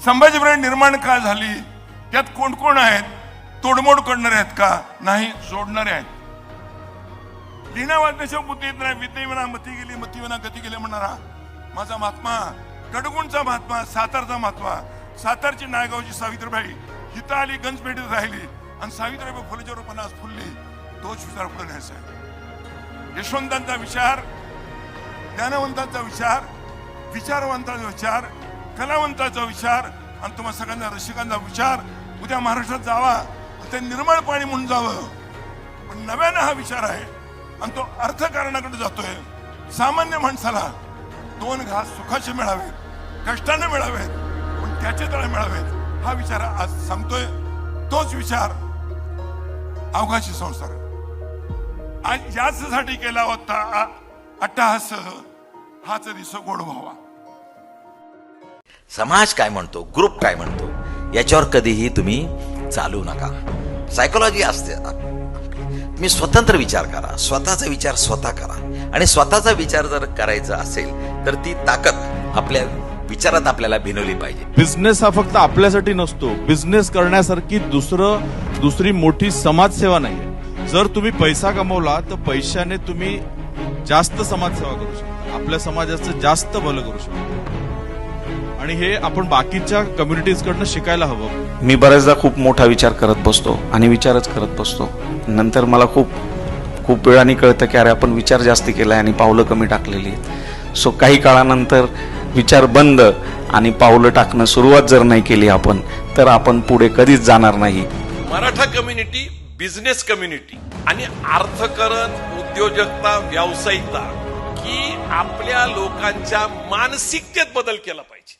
संभाजीब्रिगेड निर्माण का झाली, त्यात कोण कोण आहेत, तोडमोड करणारे आहेत का, नाही जोडणारे आहेत. लिहिण्या वाचण्याच्या बुद्धीत नाही, विद्येविना मती गेली, मतीविना गती गेली म्हणणारा माझा महात्मा, कडगुणचा महात्मा, सातारचा महात्मा, सातारची नायगावची सावित्रीबाई हिथं आली, गंजपेठीत राहिली आणि सावित्रीबाई फुलेच्या रूपाने आज फुलली. तोच विचार पुढे न्यायचा आहे. यशवंतांचा विचार, ज्ञानवंतांचा विचार, विचारवंतांचा विचार, कलावंताचा विचार आणि तुम्हा सगळ्यांना रसिकांचा विचार उद्या महाराष्ट्रात जावा, ते निर्मळ पाणी म्हणून जावं. पण नव्यानं हा विचार आहे आणि तो अर्थकारणाकडे जातोय. सामान्य माणसाला दोन घास सुखाचे मिळावेत, कष्टाने मिळावेत, पण त्याचे तळे मिळावेत, हा विचार आज सांगतोय. तोच विचार अवघाची संसार आज याचसाठी केला होता. अट्टहास हाच दिसो गोड व्हावा. समाज काय म्हणतो, ग्रुप काय म्हणतो, याच्यावर कधीही तुम्ही चालू नका. सायकोलॉजी असते, तुम्ही स्वतंत्र विचार करा, स्वतःचा विचार स्वतः करा. आणि स्वतःचा विचार जर करायचा असेल तर ती ताकद आपल्या विचारात आपल्याला भिनवली पाहिजे. बिझनेस हा फक्त आपल्यासाठी नसतो. बिझनेस करण्यासारखी दुसरी मोठी समाजसेवा नाहीये. जर तुम्ही पैसा कमवला तर पैशाने तुम्ही जास्त समाजसेवा करू शकता, आपल्या समाजाचं जास्त भलं करू शकता. आणि हे आपण बाकीच्या कम्युनिटीज कडनं शिकायला हवं. मी बऱ्याचदा खूप मोठा विचार करत बसतो आणि विचारच करत बसतो. नंतर मला खूप वेळाने कळतं की अरे आपण विचार जास्त केलाय आणि पावलं कमी टाकलेली आहेत. सो काही काळानंतर विचार बंद आणि पावलं टाकणं सुरुवात जर नाही केली आपण, तर आपण पुढे कधीच जाणार नाही. मराठा कम्युनिटी, बिझनेस कम्युनिटी आणि अर्थकारण, उद्योजकता, व्यावसायिकता की आपल्या लोकांच्या मानसिकतेत बदल केला पाहिजे.